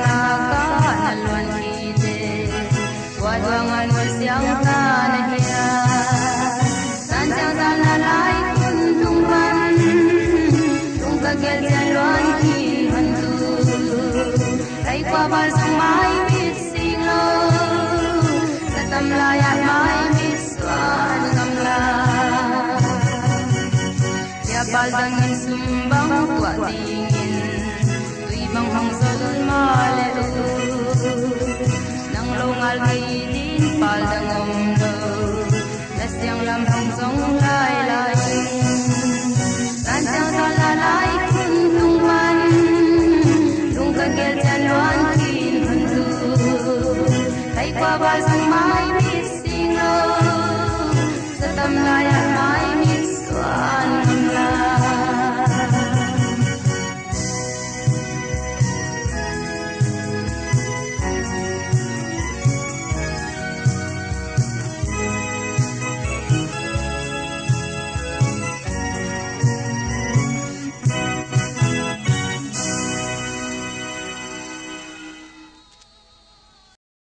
na ka nalwan ide wadwangan wasyang ka nahiya sanjang sanalay kundungban tungkagel salwan kin hantu kay kwabal sumay bisinglo sa tamlayan may biswan kamla baldangin sumbang tua dingin tuibang hangsalun malelu nang lungal kaidin baldang